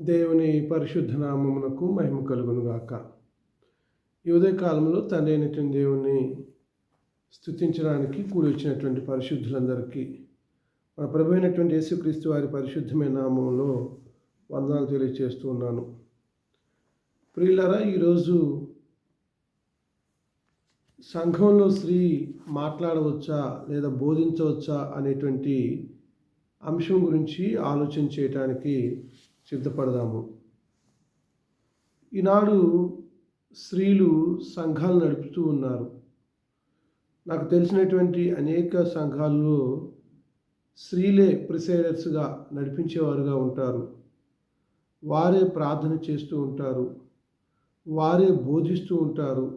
దేవుని పరిశుద్ధ నామమునకు మహిమ కలుగునుగాక. ఈ ఉదయ కాలంలో తండ్రి అయినటువంటి దేవుని స్తుతించడానికి కూడి వచ్చినటువంటి పరిశుద్ధులందరికీ మన ప్రభు అయినటువంటి యేసుక్రీస్తు వారి పరిశుద్ధమైన నామంలో వందనాలు తెలియజేస్తూ ఉన్నాను. ప్రియులారా, ఈరోజు సంఘంలో స్త్రీ మాట్లాడవచ్చా లేదా బోధించవచ్చా అనేటువంటి అంశం గురించి ఆలోచన చేయటానికి సిద్ధపడదాము. ఈనాడు స్త్రీలు సంఘాలు నడుపుతూ ఉన్నారు. నాకు తెలిసినటువంటి అనేక సంఘాల్లో స్త్రీలే ప్రిసైడర్స్గా నడిపించేవారుగా ఉంటారు. వారే ప్రార్థన చేస్తూ ఉంటారు, వారే బోధిస్తూ ఉంటారు,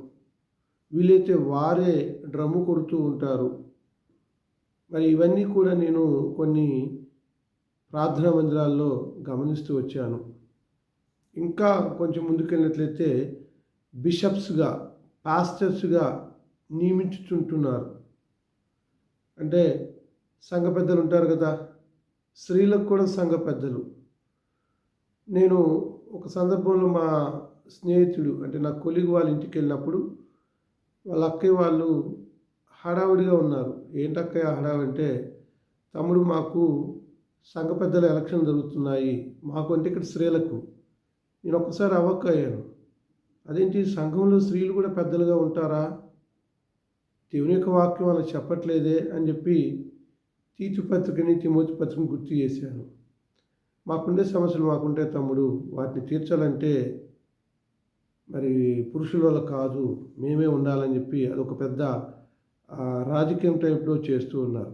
వీలైతే వారే డ్రమ్ము కొడుతూ ఉంటారు. మరి ఇవన్నీ కూడా నేను కొన్ని ప్రార్థనా మందిరాల్లో గమనిస్తూ వచ్చాను. ఇంకా కొంచెం ముందుకెళ్ళినట్లయితే బిషప్స్గా, పాస్టర్స్గా నియమించుతుంటున్నారు. అంటే సంఘ పెద్దలు ఉంటారు కదా, స్త్రీలకు కూడా సంఘ పెద్దలు. నేను ఒక సందర్భంలో మా స్నేహితుడు అంటే నా కొలీగ్ వాళ్ళ ఇంటికి వెళ్ళినప్పుడు వాళ్ళ అక్కయ్య వాళ్ళు హడావుడిగా ఉన్నారు. ఏంటక్కయ్య హడావుడి అంటే, తమ్ముడు మాకు సంఘ పెద్దల ఎలక్షన్ జరుగుతున్నాయి, మాకు అంటే ఇక్కడ స్త్రీలకు. నేను ఒక్కసారి అయ్యాను. అదేంటి, సంఘంలో స్త్రీలు కూడా పెద్దలుగా ఉంటారా? దేవుని యొక్క వాక్యం అలా చెప్పట్లేదే అని చెప్పి తీతు పత్రికని, తిమోతి పత్రికని గుర్తు చేశాను. మాకుండే సమస్యలు మాకుంటే తమ్ముడు, వాటిని తీర్చాలంటే మరి పురుషుల వల్ల కాదు, మేమే ఉండాలని చెప్పి అదొక పెద్ద రాజకీయం టైప్లో చేస్తూ ఉన్నారు.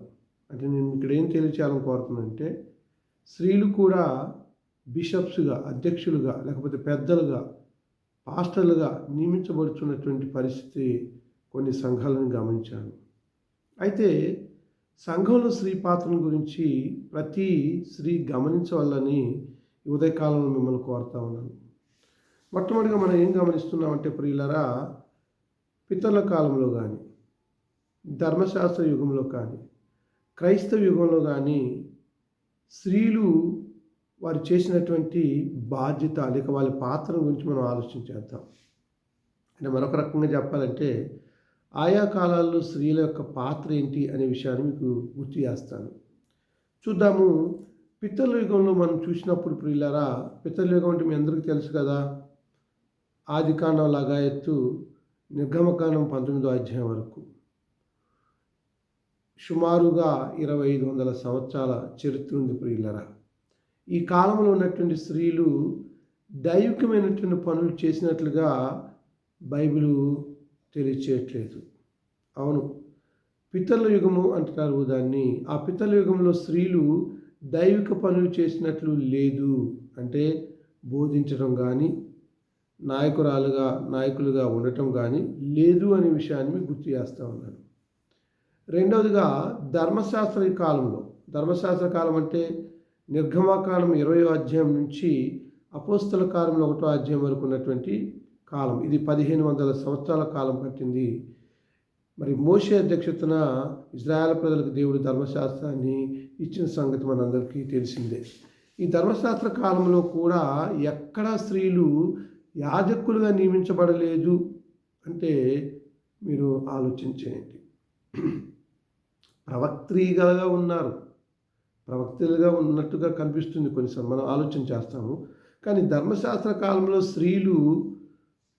అంటే నేను ఇక్కడ ఏం తెలియచేయాలని కోరుతున్నానంటే, స్త్రీలు కూడా బిషప్స్గా, అధ్యక్షులుగా, లేకపోతే పెద్దలుగా, పాస్టర్లుగా నియమించబడుతున్నటువంటి పరిస్థితి కొన్ని సంఘాలను గమనించాను. అయితే సంఘంలో స్త్రీ పాత్రను గురించి ప్రతి స్త్రీ గమనించవాలని ఉదయకాలంలో మిమ్మల్ని కోరుతా ఉన్నాను. మొట్టమొదటిగా మనం ఏం గమనిస్తున్నామంటే ప్రియులరా, పితరుల కాలంలో కానీ, ధర్మశాస్త్ర యుగంలో కానీ, క్రైస్తవ యుగంలో కానీ స్త్రీలు వారు చేసినటువంటి బాధ్యత లేక వాళ్ళ పాత్ర గురించి మనం ఆలోచించేద్దాం. అంటే మరొక రకంగా చెప్పాలంటే, ఆయా కాలాల్లో స్త్రీల యొక్క పాత్ర ఏంటి అనే విషయాన్ని మీకు గుర్తు చేస్తాను. చూద్దాము. పితరుల యుగంలో మనం చూసినప్పుడు ప్రియులారా, పితరుల యుగం అంటే మీ అందరికీ తెలుసు కదా. ఆదికాండం లగాయత్తు నిర్గమకాండం 19వ అధ్యాయం వరకు సుమారుగా 2500 సంవత్సరాల చరిత్ర ఉంది ప్రియులరా. ఈ కాలంలో ఉన్నటువంటి స్త్రీలు దైవికమైనటువంటి పనులు చేసినట్లుగా బైబిలు తెలియచేయట్లేదు. అవును, పితరుల యుగము అంటారు దాన్ని. ఆ పితరుల యుగంలో స్త్రీలు దైవిక పనులు చేసినట్లు లేదు. అంటే బోధించడం కానీ, నాయకులుగా ఉండటం కానీ లేదు అనే విషయాన్ని మీకు గుర్తు చేస్తూ ఉన్నాను. రెండవదిగా ధర్మశాస్త్ర కాలంలో, ధర్మశాస్త్ర కాలం అంటే నిర్గమకాండం 20వ అధ్యాయం నుంచి అపోస్తల కాలంలో 1వ అధ్యాయం వరకు ఉన్నటువంటి కాలం. ఇది 1500 సంవత్సరాల కాలం పట్టింది. మరి మోషే అధ్యక్షతన ఇజ్రాయేల్ ప్రజలకు దేవుడు ధర్మశాస్త్రాన్ని ఇచ్చిన సంగతి మనందరికీ తెలిసిందే. ఈ ధర్మశాస్త్ర కాలంలో కూడా ఎక్కడా స్త్రీలు యాజకులుగా నియమించబడలేదు అంటే మీరు ఆలోచించేయండి. ప్రవక్త్రిగా ఉన్నారు, ప్రవక్తలుగా ఉన్నట్టుగా కనిపిస్తుంది కొన్నిసార్లు, మనం ఆలోచన చేస్తాము. కానీ ధర్మశాస్త్ర కాలంలో స్త్రీలు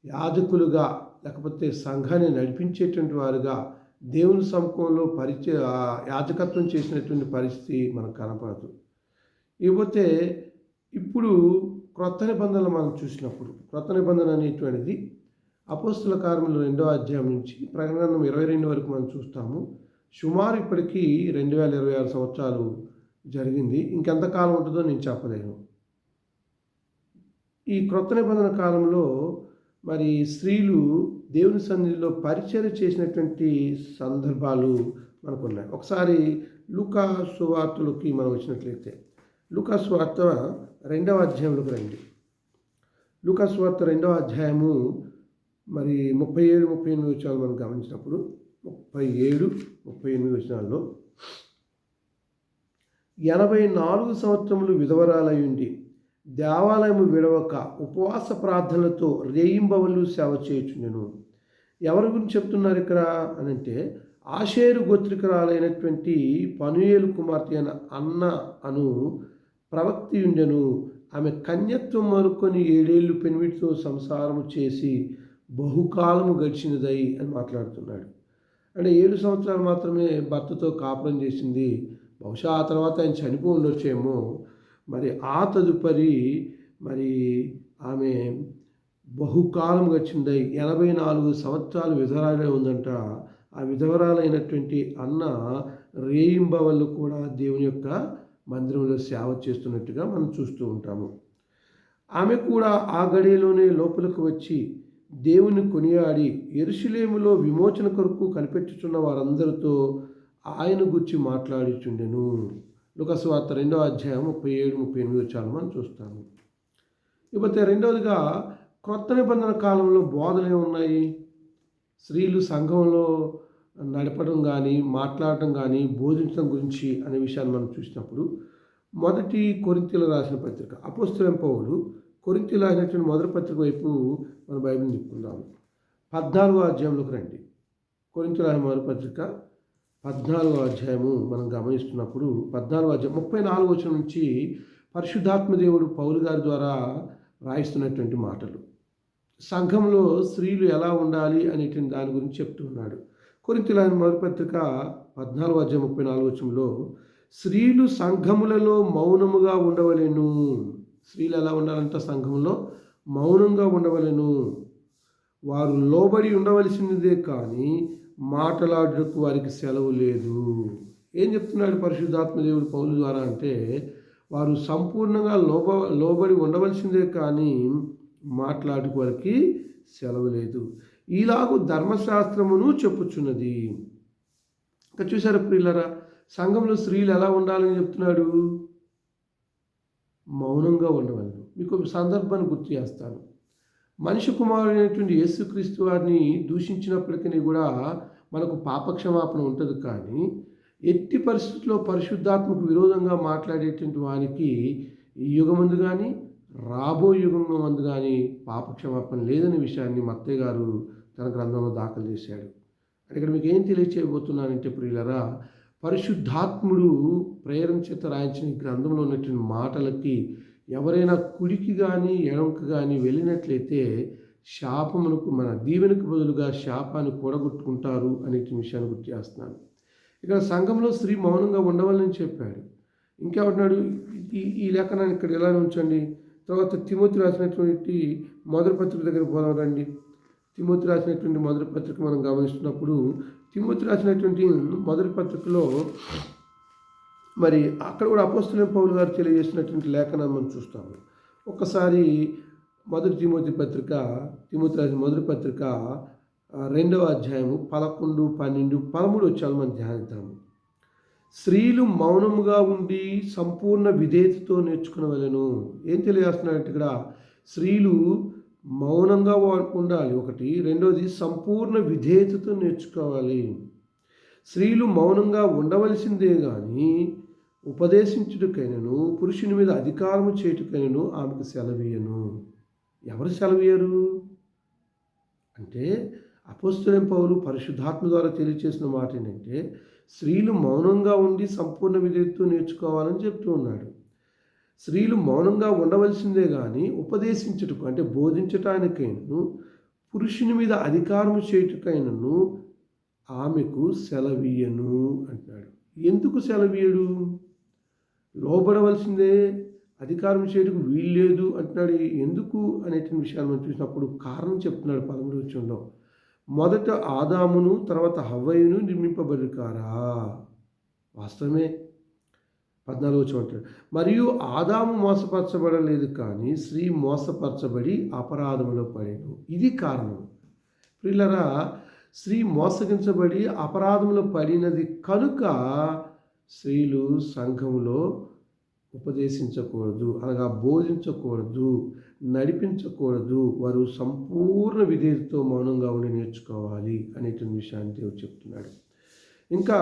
యాజకులుగా లేకపోతే సంఘాన్ని నడిపించేటువంటి వారుగా దేవుని సముఖంలో యాజకత్వం చేసినటువంటి పరిస్థితి మనకు కనపడదు. ఇకపోతే ఇప్పుడు క్రొత్త నిబంధనలు మనం చూసినప్పుడు, క్రొత్త నిబంధన అనేటువంటిది అపోస్తల కార్యములు 2వ అధ్యాయం నుంచి ప్రకటన 22 వరకు మనం చూస్తాము. సుమారు ఇప్పటికీ 2026 సంవత్సరాలు జరిగింది. ఇంకెంతకాలం ఉంటుందో నేను చెప్పలేను. ఈ క్రొత్త నిబంధన కాలంలో మరి స్త్రీలు దేవుని సన్నిధిలో పరిచర్య చేసినటువంటి సందర్భాలు మనకు ఉన్నాయి. ఒకసారి లూకా సువార్తలోకి మనం వచ్చినట్లయితే, లూకా సువార్త 2వ అధ్యాయంలోకి రండి. లూకా సువార్త 2వ అధ్యాయము మరి 37-38 వచనాలు మనం గమనించినప్పుడు, 37-38 వచనాల్లో 84 సంవత్సరములు విధవరాలై ఉండి దేవాలయము విడవక ఉపవాస ప్రార్థనలతో రేయింబవళ్ళు సేవ చేయుచుండెను. ఎవరి గురించి చెప్తున్నారు ఇక్కడ అని అంటే, ఆషేరు గోత్రికురాలైనటువంటి పనూయేలు కుమార్తె అయిన అన్న అను ప్రవక్తి ఉండెను. ఆమె కన్యత్వం మొదలుకొని 7 ఏళ్ళు పెనిమిటితో సంసారము చేసి బహుకాలము గడిచినదై అని మాట్లాడుతున్నాడు. అంటే 7 సంవత్సరాలు మాత్రమే భర్తతో కాపురం చేసింది. బహుశా ఆ తర్వాత ఆయన చనిపోయి ఉండొచ్చేమో. మరి ఆ తదుపరి మరి ఆమె బహుకాలం గడిచిందై 84 సంవత్సరాలు విధవరాలే ఉందంట. ఆ విధవరాలైనటువంటి అన్న రేయింబవళ్ళు కూడా దేవుని యొక్క మందిరంలో సేవ చేస్తున్నట్టుగా మనం చూస్తూ ఉంటాము. ఆమె కూడా ఆ గడియలోనే లోపలికి వచ్చి దేవుని కొనియాడి యెరూషలేములో విమోచన కొరకు కనిపెట్టుచున్న వారందరితో ఆయన గురించి మాట్లాడుచుండెను. లూకా సువార్త 2వ అధ్యాయం 37, 38 వచనాలు మనం చూస్తాము. ఇకపోతే రెండవదిగా క్రొత్త నిబంధన కాలంలో బోధలు ఏమున్నాయి? స్త్రీలు సంఘంలో నడపడం కానీ, మాట్లాడటం కానీ, బోధించడం గురించి అనే విషయాన్ని మనం చూసినప్పుడు, మొదటి కొరింథీయులకు రాసిన పత్రిక, అపోస్తలుడైన పౌలు కొరింథీయులకు రాసినటువంటి మొదటి పత్రిక వైపు మన బైబిల్ తిప్పుకుందాము. 14వ అధ్యాయంలోకి రండి. కొరింథీయులకు రాసిన మొదటి పత్రిక 14వ అధ్యాయము మనం గమనిస్తున్నప్పుడు 14వ అధ్యాయం 34వ వచనం నుంచి పరిశుద్ధాత్మ దేవుడు పౌలు గారి ద్వారా రాయిస్తున్నటువంటి మాటలు. సంఘంలో స్త్రీలు ఎలా ఉండాలి అనేటువంటి దాని గురించి చెప్తూ ఉన్నాడు. కొరింథీయులకు రాసిన మొదటి పత్రిక 14వ అధ్యాయం 34వ వచనంలో, స్త్రీలు సంఘములలో మౌనముగా ఉండవలెను. స్త్రీలు ఎలా ఉండాలంట? సంఘంలో మౌనంగా ఉండవలెను. వారు లోబడి ఉండవలసినదే కానీ మాట్లాడుటకు వారికి సెలవు లేదు. ఏం చెప్తున్నాడు పరిశుద్ధాత్మ దేవుడు పౌలు ద్వారా అంటే, వారు సంపూర్ణంగా లోబడి ఉండవలసిందే కానీ మాట్లాడుటకు వారికి సెలవు లేదు. ఈలాగు ధర్మశాస్త్రమును చెప్పుచున్నది. ఇంకా చూసారా ప్రియులారా, సంఘంలో స్త్రీలు ఎలా ఉండాలని చెప్తున్నాడు? మౌనంగా ఉండవలను. మీకు ఒక సందర్భాన్ని గుర్తు చేస్తాను. మనిషి కుమారుడైనటువంటి యేసుక్రీస్తు వారిని దూషించినప్పటికీ కూడా మనకు పాపక్షమాపణ ఉంటుంది. కానీ ఎట్టి పరిస్థితుల్లో పరిశుద్ధాత్మకు విరోధంగా మాట్లాడేటువంటి వానికి ఈ యుగమందు కానీ రాబో యుగమందు కానీ పాపక్షమాపణ లేదనే విషయాన్ని మత్తయి గారు తన గ్రంథంలో దాఖలు చేశాడు. ఇక్కడ మీకు ఏం తెలియచేయబోతున్నానంటే ప్రియులరా, పరిశుద్ధాత్ముడు ప్రేరణ చేత రాయించిన గ్రంథంలో ఉన్నటువంటి మాటలకి ఎవరైనా కుడికి కానీ ఎడమకు కానీ వెళ్ళినట్లయితే శాపమునకు మన దీవెనకు బదులుగా శాపాన్ని కూడగొట్టుకుంటారు అనే విషయాన్ని గుర్తు చేస్తున్నాను. ఇక్కడ సంఘంలో స్త్రీ మౌనంగా ఉండవాలని చెప్పాడు. ఇంకేమంటున్నాడు? ఈ లేఖనాన్ని ఇక్కడ ఎలా ఉంచండి. తర్వాత తిమోతి రాసినటువంటి మొదటి పత్రిక దగ్గర పోదాం రండి. తిమోతి రాసినటువంటి మొదటి పత్రిక మనం గమనిస్తున్నప్పుడు, తిమోతి రాసినటువంటి మొదటి పత్రికలో మరి అక్కడ కూడా అపోస్తలుడైన పౌలు గారు తెలియజేసినటువంటి లేఖనాన్ని మనం చూస్తాము. ఒక్కసారి మొదటి తిమోతి రాసిన మొదటి పత్రిక 2వ అధ్యాయము 11, 12, 13 వచ్చాలు మనం ధ్యానిద్దాము. స్త్రీలు మౌనముగా ఉండి సంపూర్ణ విధేయతతో నేర్చుకునవలెను. ఏం తెలియజేస్తున్నాడంటే ఇక్కడ స్త్రీలు మౌనంగా ఉండాలి ఒకటి, రెండోది సంపూర్ణ విధేయతతో నేర్చుకోవాలి. స్త్రీలు మౌనంగా ఉండవలసిందే కానీ ఉపదేశించుటకైనను పురుషుని మీద అధికారము చేయుటకైనను ఆమెకు సెలవీయను. ఎవరు సెలవీయరు అంటే, అపోస్తలుడైన పౌలు పరిశుద్ధాత్మ ద్వారా తెలియచేసిన మాట ఏంటంటే, స్త్రీలు మౌనంగా ఉండి సంపూర్ణ విధేయతతో నేర్చుకోవాలని చెప్తూ ఉన్నాడు. స్త్రీలు మౌనంగా ఉండవలసిందే కానీ ఉపదేశించుటకు అంటే బోధించటానికైనను పురుషుని మీద అధికారము చేయుటకైనను ఆమెకు సెలవీయను అంటున్నాడు. ఎందుకు సెలవీయడు? లోబడవలసిందే, అధికారం చేయడానికి వీల్లేదు అంటున్నాడు. ఎందుకు అనేటువంటి విషయాన్ని మనం చూసినప్పుడు కారణం చెప్తున్నాడు 13వ వచనంలో. మొదట ఆదామును తర్వాత హవ్వయును నిర్మింపబడి కారా? వాస్తవమే. 14వ వచనం అంటాడు, మరియు ఆదాము మోసపరచబడలేదు కానీ స్త్రీ మోసపరచబడి అపరాధములో పడెను. ఇది కారణం. ప్రియులారా, స్త్రీ మోసగించబడి అపరాధంలో పడినది కనుక స్త్రీలు సంఘములో ఉపదేశించకూడదు, అనగా బోధించకూడదు, నడిపించకూడదు. వారు సంపూర్ణ విధేయతతో మౌనంగా ఉండి నేర్చుకోవాలి అనేటువంటి విషయాన్ని దేవుడు చెప్తున్నాడు. ఇంకా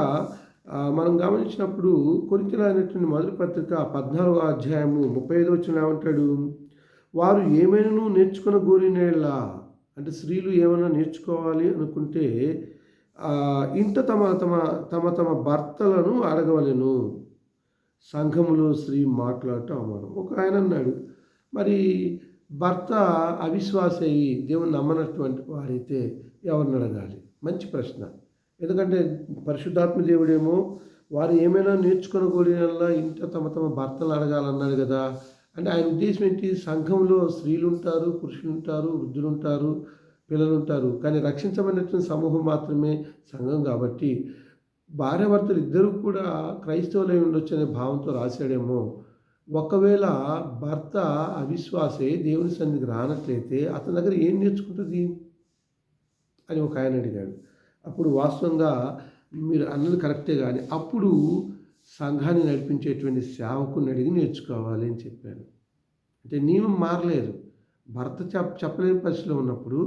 మనం గమనించినప్పుడు కొరింథీయులకు రాసినటువంటి మొదటి పత్రిక 14వ అధ్యాయము 35వ వచనంలో ఏమంటాడు? వారు ఏమైనను నేర్చుకొనగోరిన యెడల, అంటే స్త్రీలు ఏమైనా నేర్చుకోవాలి అనుకుంటే ఇంట తమ తమ తమ తమ భర్తలను అడగవలెను. సంఘములో స్త్రీ మాట్లాడటం అవమానం. ఒక ఆయన అన్నాడు, మరి భర్త అవిశ్వాసి అయ్యి దేవుని నమ్మనటువంటి వారైతే ఎవరిని అడగాలి? మంచి ప్రశ్న. ఎందుకంటే పరిశుద్ధాత్మ దేవుడేమో వారు ఏమైనా నేర్చుకొనగోరినల్లా ఇంట తమ తమ భర్తలు అడగాలన్నాడు కదా. అంటే ఆయన ఉద్దేశం ఏంటి? సంఘంలో స్త్రీలు ఉంటారు, పురుషులు ఉంటారు, వృద్ధులు ఉంటారు, పిల్లలు ఉంటారు. కానీ రక్షించబడినటువంటి సమూహం మాత్రమే సంఘం కాబట్టి భార్యాభర్తలు ఇద్దరూ కూడా క్రైస్తవులై ఉండొచ్చు అనే భావంతో రాశాడేమో. ఒకవేళ భర్త అవిశ్వాసే దేవుని సన్నిధికి రానట్లయితే అతని దగ్గర ఏం నేర్చుకుంటుంది అని ఒక ఆయన అడిగాడు. అప్పుడు వాస్తవంగా మీరు అన్నది కరెక్టే, కానీ అప్పుడు సంఘాన్ని నడిపించేటువంటి సేవకుని అడిగి నేర్చుకోవాలి అని చెప్పాను. అంటే నియమం మారలేదు. భర్త చెప్పలేని పరిస్థితిలో ఉన్నప్పుడు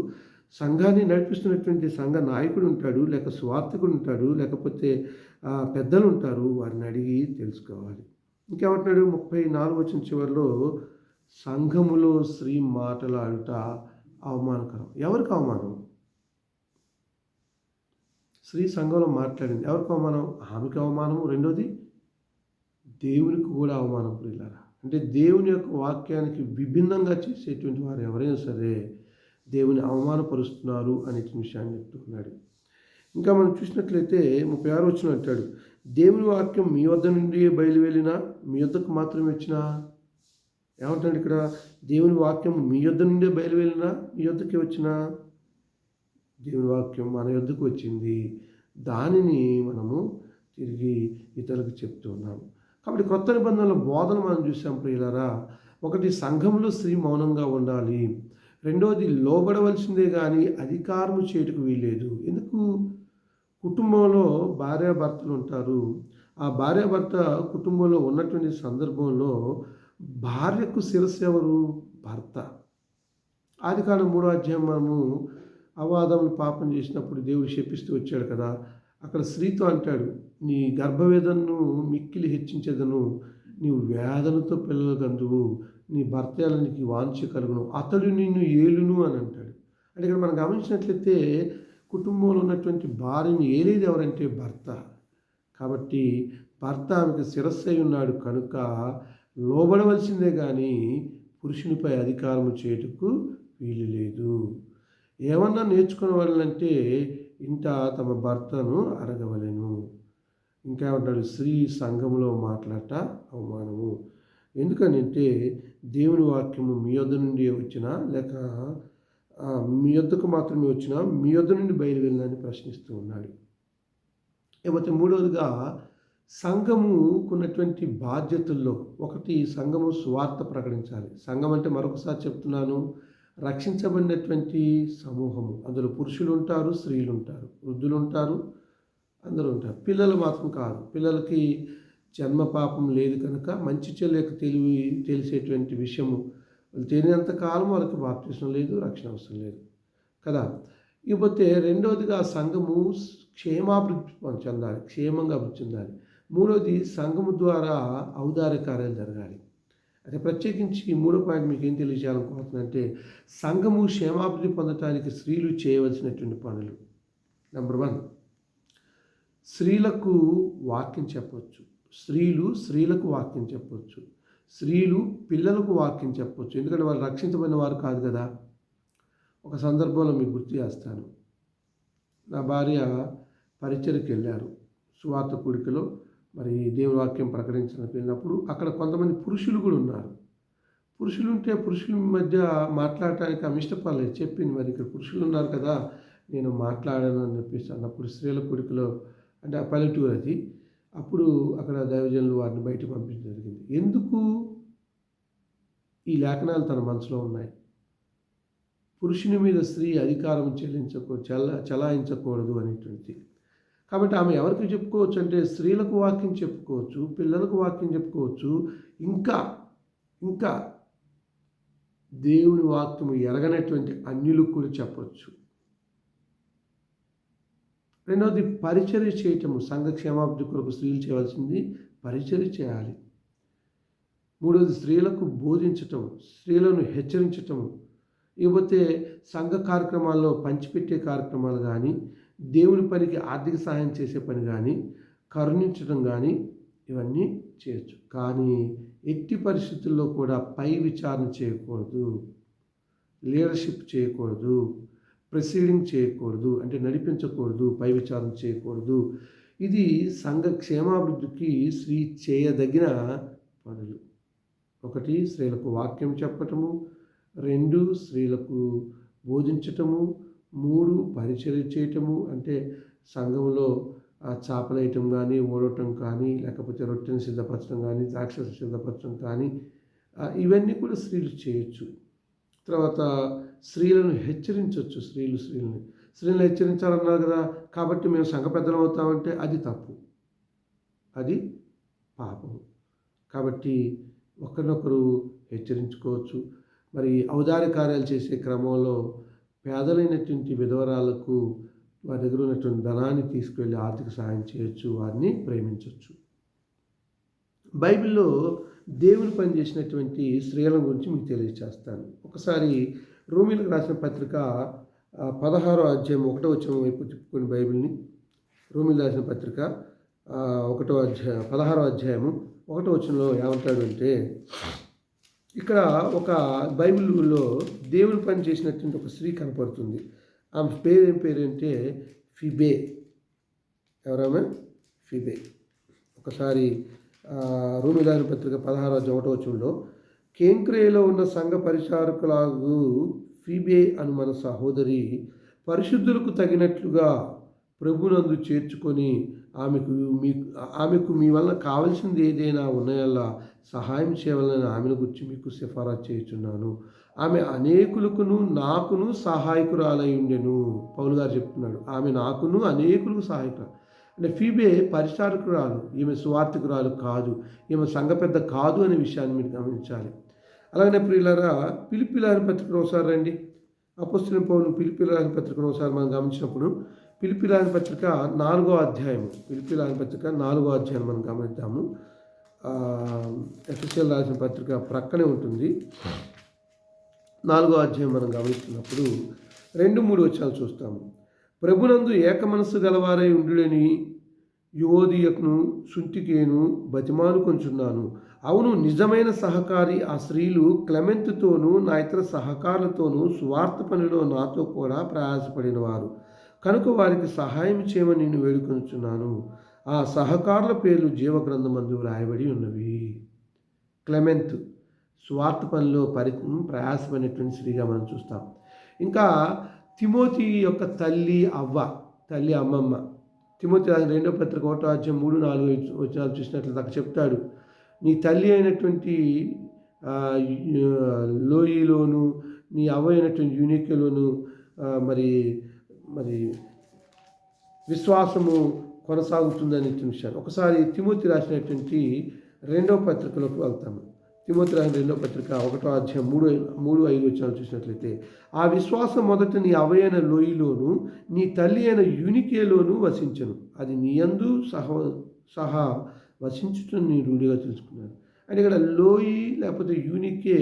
సంఘాన్ని నడిపిస్తున్నటువంటి సంఘ నాయకుడు ఉంటాడు, లేక సువార్థకుడు ఉంటాడు, లేకపోతే పెద్దలు ఉంటారు, వారిని అడిగి తెలుసుకోవాలి. ఇంకేమంటున్నాడు 34వ వచనం చివరిలో, సంఘములో స్త్రీ మాటలాడుట అవమానకరం. ఎవరికి అవమానం? స్త్రీ సంఘంలో మాట్లాడింది, ఎవరికి అవమానం? ఆమెకి అవమానము. రెండోది దేవునికి కూడా అవమానం ప్రియులారా. అంటే దేవుని యొక్క వాక్యానికి విభిన్నంగా చేసేటువంటి వారు ఎవరైనా సరే దేవుని అవమానపరుస్తున్నారు అనే విషయాన్ని చెప్తున్నాడు. ఇంకా మనం చూసినట్లయితే 36వ వచనం అంటాడు, దేవుని వాక్యం మీ వద్ద నుండి బయలువెళ్ళినా మీ వద్దకు మాత్రమే వచ్చినా. ఏమంటాడు ఇక్కడ? దేవుని వాక్యం మీ వద్ద నుండే బయలువెళ్ళినా మీ వద్దకే వచ్చినా. దేవుని వాక్యం మన యొద్దకు వచ్చింది, దానిని మనము తిరిగి ఇతరులకు చెప్తున్నాము. కాబట్టి క్రొత్త నిబంధనల బోధన మనం చూసాం ప్రియులారా. ఒకటి, సంఘంలో స్త్రీ మౌనంగా ఉండాలి. రెండవది, లోబడవలసిందే కానీ అధికారము చేయుటకు వీల్లేదు. ఎందుకు? కుటుంబంలో భార్యాభర్తలు ఉంటారు. ఆ భార్యాభర్త కుటుంబంలో ఉన్నటువంటి సందర్భంలో భార్యకు శిరస్సు ఎవరు? భర్త. ఆదికాండం 3వ అధ్యాయం మనము అవాదములు పాపం చేసినప్పుడు దేవుడు శపిస్తూ వచ్చాడు కదా. అక్కడ స్త్రీతో అంటాడు, నీ గర్భవేదనను మిక్కిలి హెచ్చించేదను, నీవు వేదనతో పిల్లలు కందువు, నీ భర్త నీకు వాంఛ కలుగును, అతడు నిన్ను ఏలును అని అంటాడు. అంటే ఇక్కడ మనం గమనించినట్లయితే కుటుంబంలో ఉన్నటువంటి భార్యను ఏలేది ఎవరంటే భర్త. కాబట్టి భర్త ఆమెకు శిరస్సు అయి ఉన్నాడు కనుక లోబడవలసిందే కానీ పురుషునిపై అధికారము చేయుటకు వీలు లేదు. ఏమన్నా నేర్చుకునే వాళ్ళంటే ఇంట తమ భర్తను అడగవలెను. ఇంకా ఏమంటాడు? స్త్రీ సంఘంలో మాట్లాడట అవమానము. ఎందుకనంటే దేవుని వాక్యము మీ యొద్ద నుండి వచ్చినా లేక మీ యొద్దకు మాత్రమే వచ్చినా మీ యొద్ద నుండి బయలువెళ్ళినని ప్రశ్నిస్తూ ఉన్నాడు. లేకపోతే మూడవదిగా సంఘముకున్నటువంటి బాధ్యతల్లో ఒకటి, సంఘము సువార్త ప్రకటించాలి. సంఘం అంటే మరొకసారి చెప్తున్నాను, రక్షించబడినటువంటి సమూహము. అందులో పురుషులు ఉంటారు, స్త్రీలు ఉంటారు, వృద్ధులు ఉంటారు, అందరూ ఉంటారు. పిల్లలు మాత్రం కాదు. పిల్లలకి జన్మ పాపం లేదు కనుక మంచి చెల్లెక తెలిసేటువంటి విషయము వాళ్ళు తెలియనంత కాలం వాళ్ళకి బాప్తిసం లేదు, రక్షణ అవసరం లేదు కదా. ఇకపోతే రెండవదిగా సంఘము క్షేమాభివృద్ధి చెందాలి, క్షేమంగా అభివృద్ధి చెందాలి. మూడవది, సంఘము ద్వారా ఔదార్య కార్యాలు జరగాలి. అంటే ప్రత్యేకించి మూడో పాయింట్ మీకు ఏం తెలియజేయాలనుకుంటున్నానంటే, సంఘము క్షేమాభివృద్ధి పొందటానికి స్త్రీలు చేయవలసినటువంటి పనులు. నెంబర్ 1, స్త్రీలకు వాక్యం చెప్పవచ్చు. స్త్రీలకు వాక్యం చెప్పవచ్చు. స్త్రీలు పిల్లలకు వాక్యం చెప్పవచ్చు. ఎందుకంటే వాళ్ళు రక్షించబడిన వారు కాదు కదా. ఒక సందర్భంలో మీకు గుర్తు చేస్తాను. నా భార్య పరిచర్యకి వెళ్ళారు. సువార్త కూడికలో మరి దేవుని వాక్యం ప్రకటించడానికి వెళ్ళినప్పుడు అక్కడ కొంతమంది పురుషులు కూడా ఉన్నారు. పురుషులు ఉంటే పురుషుల మధ్య మాట్లాడటానికి ఆమె ఇష్టపడలేదు. చెప్పింది, మరి ఇక్కడ పురుషులు ఉన్నారు కదా, నేను మాట్లాడాను అని చెప్పేసి అన్నప్పుడు స్త్రీల కూడికలో, అంటే ఆ పల్లెటూరు అది, అప్పుడు అక్కడ దైవజనులు వారిని బయటకు పంపించడం జరిగింది. ఎందుకు? ఈ లేఖనాలు తన మనసులో ఉన్నాయి. పురుషుని మీద స్త్రీ అధికారం చలాయించకూడదు అనేటువంటి. కాబట్టి ఆమె ఎవరికి చెప్పుకోవచ్చు అంటే స్త్రీలకు వాక్యం చెప్పుకోవచ్చు, పిల్లలకు వాక్యం చెప్పుకోవచ్చు, ఇంకా దేవుని వాక్యము ఎరగనటువంటి అన్యులకు కూడా చెప్పవచ్చు. రెండవది పరిచర్య చేయటము. సంఘ క్షేమాభివృద్ధి కొరకు స్త్రీలు చేయవలసింది పరిచర్య చేయాలి. మూడవది స్త్రీలకు బోధించటం, స్త్రీలను హెచ్చరించటము. ఇకపోతే సంఘ కార్యక్రమాల్లో పంచిపెట్టే కార్యక్రమాలు కానీ, దేవుని పనికి ఆర్థిక సహాయం చేసే పని కానీ, కరుణించడం కానీ ఇవన్నీ చేయొచ్చు. కానీ ఎట్టి పరిస్థితుల్లో కూడా పై విచారణ చేయకూడదు, లీడర్షిప్ చేయకూడదు, ప్రెసీడింగ్ చేయకూడదు, అంటే నడిపించకూడదు, పై విచారణ చేయకూడదు. ఇది సంఘ క్షేమాభివృద్ధికి స్త్రీ చేయదగిన పనులు. 1 స్త్రీలకు వాక్యం చెప్పటము, 2 స్త్రీలకు బోధించటము, 3 పరిచర్య చేయటము, అంటే సంఘంలో చాపలేయటం కానీ, ఓడటం కానీ, లేకపోతే రొట్టెని సిద్ధపరచడం కానీ, ద్రాక్షరసం సిద్ధపరచడం కానీ, ఇవన్నీ కూడా స్త్రీలు చేయొచ్చు. తర్వాత స్త్రీలను హెచ్చరించవచ్చు. స్త్రీలను హెచ్చరించాలన్నారు కదా, కాబట్టి మేము సంఘ పెద్దలం అవుతామంటే అది తప్పు, అది పాపం. కాబట్టి ఒకరినొకరు హెచ్చరించుకోవచ్చు. మరి ఔదార్య కార్యాలు చేసే క్రమంలో పేదలైనటువంటి విధవరాలకు వారి దగ్గర ఉన్నటువంటి ధనాన్ని తీసుకువెళ్ళి ఆర్థిక సహాయం చేయొచ్చు, వారిని ప్రేమించవచ్చు. బైబిల్లో దేవుని పని చేసినటువంటి స్త్రీల గురించి మీకు తెలియజేస్తాను. ఒకసారి రోమీలకు రాసిన పత్రిక 16వ అధ్యాయం 1వ వచనం వైపు తిప్పుకొని బైబిల్ని. రోమీలు రాసిన పత్రిక 16వ అధ్యాయము 1వ వచనంలో ఏమంటాడు అంటే, ఇక్కడ ఒక బైబిల్లో దేవుని పని చేసినటువంటి ఒక స్త్రీ కనపడుతుంది. ఆమె ఏం పేరు అంటే ఫిబే. ఎవరామె? ఫిబే. ఒకసారి రోమీలు రాసిన పత్రిక 16వ అధ్యాయం 1వ వచనంలో, కేంక్రేయలో ఉన్న సంఘ పరిచారకులాగు ఫిబే అను మన సహోదరి పరిశుద్ధులకు తగినట్లుగా ప్రభునందు చేర్చుకొని ఆమెకు మీ వలన కావలసింది ఏదైనా ఉన్నాయల్లా సహాయం చేయవాలని ఆమెను గురించి మీకు సిఫారసు చేయుచున్నాను. ఆమె అనేకులకును నాకును సహాయకురాలై ఉండెను. పౌలు గారు చెప్తున్నాడు, ఆమె నాకును అనేకులకు సహాయకురాలు. అంటే ఫీబే పరిచారకురాలు, ఈమె సువార్థికురాలు కాదు, ఈమె సంఘ పెద్ద కాదు అనే విషయాన్ని మీరు గమనించాలి. అలాగనే ప్రియులారా, ఫిలిప్పీయుల రాసిన పత్రికను ఒకసారి రండి. అపోస్తలుడైన పౌలు ఫిలిప్పీయుల రాసిన పత్రికను ఒకసారి మనం గమనించినప్పుడు, ఫిలిప్పీయుల రాసిన పత్రిక 4వ అధ్యాయం, ఫిలిప్పీయుల రాసిన పత్రిక 4వ అధ్యాయం మనం గమనిద్దాము. ఎఫెసీయులకు రాసిన పత్రిక ప్రక్కనే ఉంటుంది. 4వ అధ్యాయం మనం గమనిస్తున్నప్పుడు 2-3 వచనాలు చూస్తాము. ప్రభునందు ఏక మనస్సు గలవారై ఉండుడని యువోదియకును సుంతికేను బతిమాలుకొంచున్నాను. అవును, నిజమైన సహకారి ఆ స్త్రీలు క్లెమెంతుతోనూ నా ఇతర సహకారులతోనూ సువార్త పనిలో నాతో కూడా ప్రయాసపడిన వారు కనుక వారికి సహాయం చేయమని నేను వేడుకొంచున్నాను. ఆ సహకారుల పేర్లు జీవగ్రంథమందు వ్రాయబడి ఉన్నవి. క్లెమెంత్ సువార్త పనిలో ప్రయాసపడినటువంటి స్త్రీగా మనం చూస్తాం. ఇంకా తిమోతి యొక్క తల్లి అమ్మమ్మ. తిమోతి రాసిన 2వ పత్రిక 1వ అధ్యాయం 3-4 వచనాలు చూసినట్లయితే అక్కడ చెప్తాడు, నీ తల్లి అయినటువంటి లోయిలోను నీ అవ్వ అయినటువంటి యూనికేలోను మరి విశ్వాసము కొనసాగుతుందని విషయాన్ని ఒకసారి తిమోతి రాసినటువంటి 2వ పత్రికలోకి వెళ్తాము. తిమోతి రాసిన 2వ పత్రిక 1వ అధ్యాయం 3-5 వచనాలు చూసినట్లయితే, ఆ విశ్వాసం మొదట నీ అవ్వయైన లోయిలోను నీ తల్లి అయిన యూనికేలోను వసించను, అది నీ యందు సహా వసించుటను నీ రూఢిగా తెలుసుకున్నాను. అంటే ఇక్కడ లోయి లేకపోతే యూనికే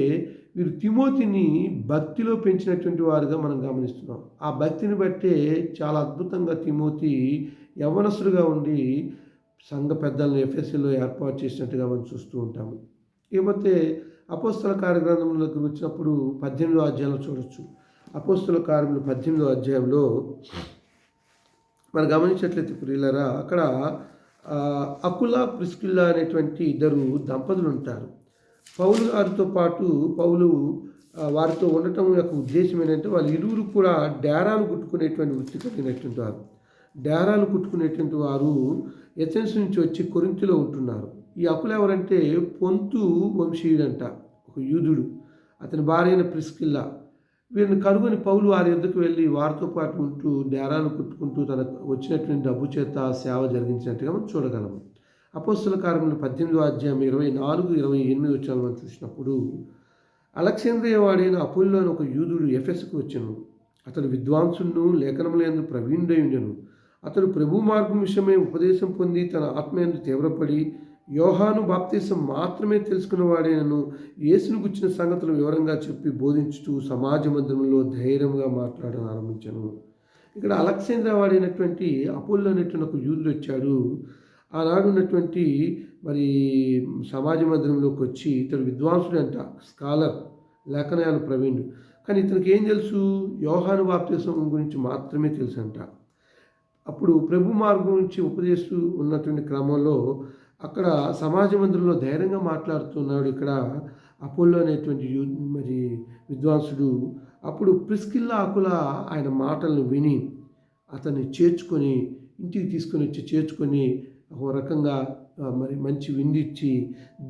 వీరు తిమోతిని భక్తిలో పెంచినటువంటి వారుగా మనం గమనిస్తున్నాం. ఆ భక్తిని బట్టే చాలా అద్భుతంగా తిమోతి యవ్వనస్తుడుగా ఉండి సంఘ పెద్దలను ఎఫెసీలో ఏర్పాటు చేసినట్టుగా మనం చూస్తూ ఉంటాము. ఇకపోతే అపోస్తల కార్యగ్రంథంలోకి వచ్చినప్పుడు 18వ అధ్యాయంలో చూడొచ్చు. అపోస్తల కార్యములు 18వ అధ్యాయంలో మనం గమనించినట్లయితే ప్రియులారా, అక్కడ అకుల ప్రిస్కిల్లా అనేటువంటి 2 దంపతులు ఉంటారు. పౌలు గారితో పాటు పౌలు వారితో ఉండటం యొక్క ఉద్దేశం ఏంటంటే, వాళ్ళు ఇరువురు కూడా డేరాలు కుట్టుకునేటువంటి వృత్తి కలిగినటువంటి వారు. డేరాలు కుట్టుకునేటువంటి వారు ఎథెన్స్ నుంచి వచ్చి కొరింథీలో ఉంటున్నారు. ఈ అకుల ఎవరంటే పొంతు వంశీయుడంట, ఒక యూదుడు. అతని భార్య అయిన ప్రిస్కిల్లా. వీరిని కనుగొని పౌలు వారి యొద్దకు వెళ్ళి వారితో పాటు ఉంటూ డేరాలు కుట్టుకుంటూ తనకు వచ్చినటువంటి డబ్బు చేత సేవ జరిగించినట్టుగా మనం చూడగలము. అపోస్తల కార్యములు 18వ అధ్యాయం 24-28 వచనాలు మనం చూసినప్పుడు, అలెగ్జాంద్రియ వాడైన అపోల్లో అని ఒక యూదుడు ఎఫెసుకు వచ్చెను. అతడు విద్వాంసును లేఖనములందు ప్రవీణుడై ఉండెను. అతడు ప్రభు మార్గం విషయమై ఉపదేశం పొంది తన ఆత్మయందు తీవ్రపడి యోహాను బాప్తీసం మాత్రమే తెలుసుకున్నవాడేనను యేసును గుచ్చిన సంగతులు వివరంగా చెప్పి బోధించుతూ సమాజ మందిరంలో ధైర్యంగా మాట్లాడడం ఆరంభించాను. ఇక్కడ అలెగ్జాంద్రియా వాడైనటువంటి అపోల్లో అనేటువంటి ఒక యూదుడు వచ్చాడు. ఆనాడు ఉన్నటువంటి మరి సమాజ మందిరంలోకి వచ్చి ఇతడు విద్వాంసుడు అంట, స్కాలర్, లేఖనాలు ప్రవీణుడు. కానీ ఇతనికి ఏం తెలుసు? యోహాను బాప్తీసం గురించి మాత్రమే తెలుసు అంట. అప్పుడు ప్రభు మార్గం గురించి ఉపదేశిస్తూ ఉన్నటువంటి క్రమంలో అక్కడ సమాజ మందిరంలో ధైర్యంగా మాట్లాడుతున్నాడు ఇక్కడ అపోల్లో అనేటువంటి మరి విద్వాంసుడు. అప్పుడు ప్రిస్కిల్లా ఆకుల ఆయన మాటలను విని అతన్ని చేర్చుకొని ఇంటికి తీసుకొని వచ్చి చేర్చుకొని ఒక రకంగా మరి మంచి విందిచ్చి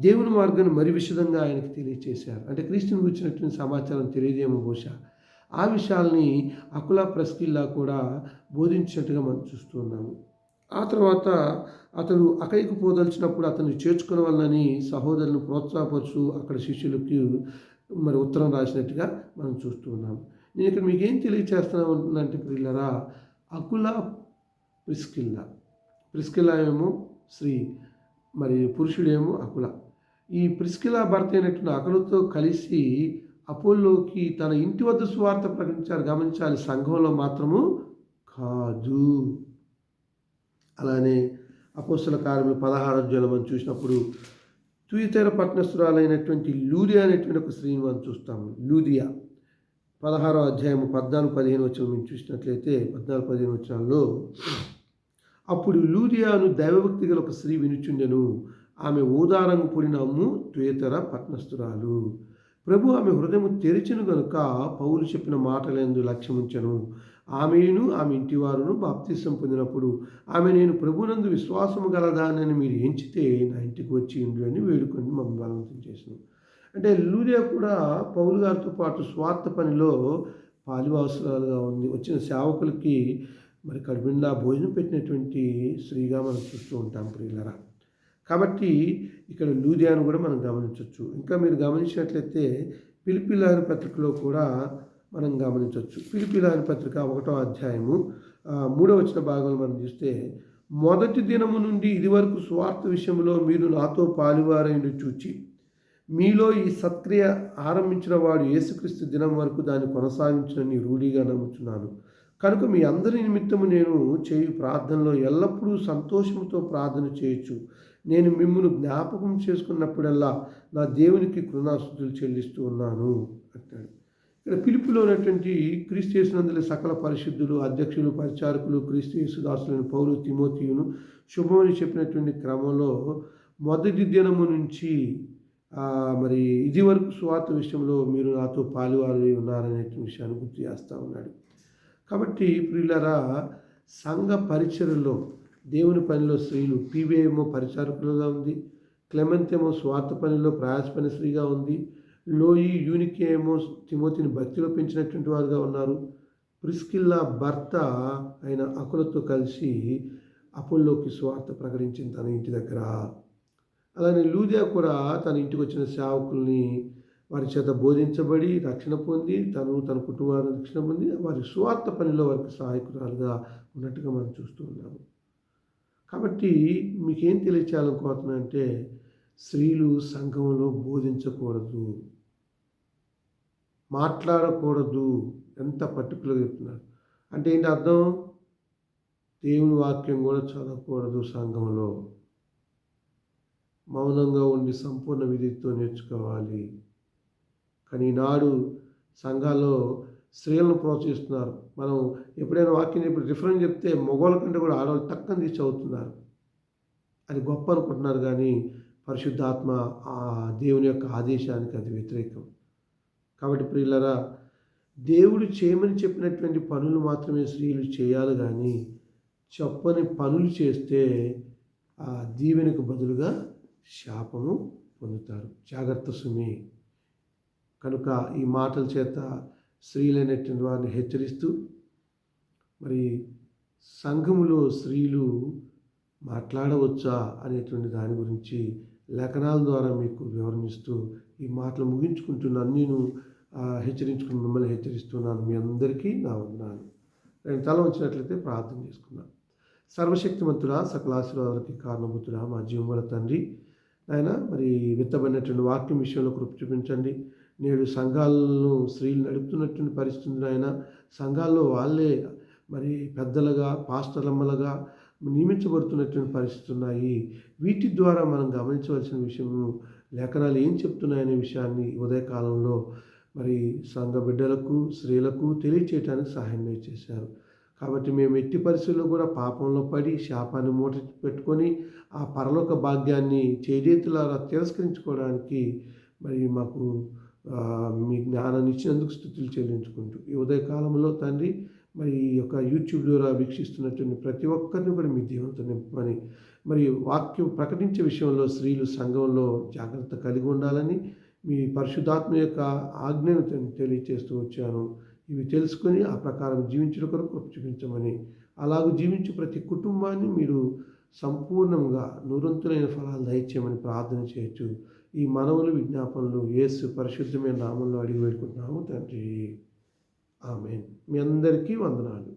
దేవుని మార్గాన్ని మరి విషదంగా ఆయనకు తెలియచేశారు. అంటే క్రీస్తుని గురించినటువంటి సమాచారం తెలియదేమో బహుశా. ఆ విషయాల్ని అకులా ప్రిస్కిల్లా కూడా బోధించినట్టుగా మనం చూస్తున్నాము. ఆ తర్వాత అతడు అకైకు పోదలిచినప్పుడు అతన్ని చేర్చుకునే వాళ్ళని సహోదరులను ప్రోత్సాహపరుచు అక్కడ శిష్యులకి మరి ఉత్తరం రాసినట్టుగా మనం చూస్తూ ఉన్నాము. నేను ఇక్కడ మీకు ఏం తెలియచేస్తున్నానంటే ప్రియులరా, అకులా ప్రిస్కిల్లా ఏమో స్త్రీ, మరి పురుషుడేమో అకుల. ఈ ప్రిస్కిల్లా భర్త అయినటువంటి అకులతో కలిసి అపోల్లోకి తన ఇంటి వద్ద సువార్త ప్రకటించారు. గమనించాలి, సంఘంలో మాత్రము కాదు. అలానే అపోస్తల కార్యములు 16వ అధ్యాయంలో మనం చూసినప్పుడు తుయతైర పట్టణస్థురాలైనటువంటి లూదియా అనేటువంటి ఒక స్త్రీని మనం చూస్తాము. లూదియా 16వ అధ్యాయము 14-15 వచనం మేము చూసినట్లయితే 14-15 వచనాల్లో, అప్పుడు లూదియాను దైవభక్తి గల ఒక స్త్రీ వినుచుండెను. ఆమె ఊదారంగు పొడిన తుయతైర పట్టణస్థురాలు. ప్రభు ఆమె హృదయము తెరిచెను గనుక పౌలు చెప్పిన మాటలందు లక్ష్యముంచెను. ఆమెను ఆమె ఇంటివారును బాప్తిసం పొందినప్పుడు ఆమె, నేను ప్రభునందు విశ్వాసము గలదానని మీరు ఎంచితే నా ఇంటికి వచ్చి ఉండు అని వేడుకొని మమ్మల్ని బలవంతం చేసినాం. అంటే లూదియా కూడా పౌలు గారితో పాటు స్వార్థ పనిలో పాలివాసురాలుగా ఉంది. వచ్చిన సేవకులకి మరి కడుపునిండా భోజనం పెట్టినటువంటి స్త్రీగా మనం చూస్తూ ఉంటాం ప్రియులరా. కాబట్టి ఇక్కడ లూదియాను కూడా మనం గమనించవచ్చు. ఇంకా మీరు గమనించినట్లయితే ఫిలిప్పీయుల పత్రికలో కూడా మనం గమనించవచ్చు. ఫిలిప్పీయుల పత్రిక 1వ అధ్యాయము 3వ వచన భాగంలో మనం చూస్తే, మొదటి దినము నుండి ఇదివరకు స్వార్థ విషయంలో మీరు నాతో పాలువారైండు చూచి మీలో ఈ సత్క్రియ ఆరంభించిన వాడు యేసుక్రీస్తు దినం వరకు దాన్ని కొనసాగించునని రూఢిగా నమ్ముచున్నాను. కనుక మీ అందరి నిమిత్తము నేను చేయు ప్రార్థనలో ఎల్లప్పుడూ సంతోషంతో ప్రార్థన చేయొచ్చు. నేను మిమ్మల్ని జ్ఞాపకం చేసుకున్నప్పుడల్లా నా దేవునికి కృతజ్ఞతాస్తుతులు చెల్లిస్తూ ఉన్నాను అంటాడు. ఇక్కడ పిలుపులో ఉన్నటువంటి క్రీస్తు యేసునందుల సకల పరిశుద్ధులు, అధ్యక్షులు, పరిచారకులు, క్రీస్తు యేసు దాసులైన పౌలు, తిమోతియును శుభమని చెప్పినటువంటి క్రమంలో మొదటి దినము నుంచి మరి ఇది వరకు సువార్త విషయంలో మీరు నాతో పాలువారు ఉన్నారనే విషయాన్ని గుర్తు చేస్తూ ఉన్నాడు. కాబట్టి ప్రియులరా, సంఘ పరిచర్యలో దేవుని పనిలో స్త్రీలు, పీవే ఏమో పరిచారకులుగా ఉంది, క్లెమెంత్ ఏమో స్వార్థ పనిలో ప్రయాసపని స్త్రీగా ఉంది, లోయి యూనికే ఏమో తిమోతిని భక్తిలో పెంచినటువంటి వారుగా ఉన్నారు. ప్రిస్కిల్లా భర్త అయిన అకులతో కలిసి అపోల్లోకి స్వార్థ ప్రకటించింది తన ఇంటి దగ్గర. అలానే లూదియా కూడా తన ఇంటికి వచ్చిన సేవకుల్ని వారి చేత బోధించబడి రక్షణ పొంది తన కుటుంబాన్ని రక్షణ పొంది వారి స్వార్థ పనిలో వారికి సహాయకురాలుగా ఉన్నట్టుగా మనం చూస్తూ ఉన్నాము. కాబట్టి మీకేం తెలియచేయాలనుకోతున్నానంటే, స్త్రీలు సంఘంలో బోధించకూడదు, మాట్లాడకూడదు. ఎంత పర్టికులర్గా చెప్తున్నారు అంటే ఏంటి అర్థం? దేవుని వాక్యం కూడా చదవకూడదు సంఘంలో. మౌనంగా ఉండి సంపూర్ణ విధితో నేర్చుకోవాలి. కానీ ఈనాడు సంఘాల్లో స్త్రీలను ప్రోత్సహిస్తున్నారు. మనం ఎప్పుడైనా వాక్యం ఇప్పుడు డిఫరెంట్ చెప్తే మగవాళ్ళ కంటే కూడా ఆడవాళ్ళు టక్కన తీసి చదువుతున్నారు. అది గొప్ప అనుకుంటున్నారు, కానీ పరిశుద్ధాత్మ ఆ దేవుని యొక్క ఆదేశానికి అది వ్యతిరేకం. కాబట్టి ప్రియులరా, దేవుడు చేయమని చెప్పినటువంటి పనులు మాత్రమే స్త్రీలు చేయాలి, కానీ చెప్పని పనులు చేస్తే ఆ దీవెనకు బదులుగా శాపము పొందుతారు. జాగ్రత్త సుమి. కనుక ఈ మాటల చేత స్త్రీలైనటువంటి వారిని హెచ్చరిస్తూ, మరి సంఘములో స్త్రీలు మాట్లాడవచ్చా అనేటువంటి దాని గురించి లేఖనాల ద్వారా మీకు వివరణిస్తూ ఈ మాటలు ముగించుకుంటున్నాను. నేను మిమ్మల్ని హెచ్చరిస్తున్నాను. మీ అందరికీ నా వందనాలు. నేను తల వచ్చినట్లయితే ప్రార్థన చేసుకున్నాను. సర్వశక్తిమంతుడా, సకల ఆశీర్వాదాలకి కారణభూతుడా, మా జీవముల తండ్రి నాయన, మరి విత్తబడినటువంటి వాక్యం విషయంలో కృప చూపించండి. నేడు సంఘాలను స్త్రీలు నడుపుతున్నటువంటి పరిస్థితి నాయన, సంఘాల్లో వాళ్ళే మరి పెద్దలుగా, పాస్టర్లమ్మలుగా నియమించబడుతున్నటువంటి పరిస్థితులు ఉన్నాయి. వీటి ద్వారా మనం గమనించవలసిన విషయము, లేఖనాలు ఏం చెప్తున్నాయనే విషయాన్ని ఉదయకాలంలో మరి సంఘ బిడ్డలకు, స్త్రీలకు తెలియచేయటానికి సహాయం చేశారు. కాబట్టి మేము ఎట్టి పరిస్థితుల్లో కూడా పాపంలో పడి శాపాన్ని మూట పెట్టుకొని ఆ పరలోక భాగ్యాన్ని చేజేతులారా తిరస్కరించుకోవడానికి మరి మాకు మీ జ్ఞానాన్ని ఇచ్చినందుకు స్తుతులు చెల్లించుకుంటూ ఈ ఉదయకాలంలో తండ్రి, మరి ఈ యొక్క యూట్యూబ్ ద్వారా వీక్షిస్తున్నటువంటి ప్రతి ఒక్కరిని కూడా మీ దీవెనతో నింపమని, మరి వాక్యం ప్రకటించే విషయంలో స్త్రీలు సంఘంలో జాగ్రత్త కలిగి ఉండాలని మీ పరిశుద్ధాత్మ యొక్క ఆజ్ఞను తెలియచేస్తూ వచ్చాను. ఇవి తెలుసుకొని ఆ ప్రకారం జీవించడం కొరకు కృప చూపించమని, అలాగూ జీవించే ప్రతి కుటుంబాన్ని మీరు సంపూర్ణంగా నూరంతులైన ఫలాలు దయచేయమని ప్రార్థన చేయొచ్చు. ఈ మనవులు, విజ్ఞాపనలు యేసు పరిశుద్ధమైన నామంలో అడిగి వేడుకుంటున్నాము తండ్రి. ఆమేన్. మీ అందరికీ వందనాలు.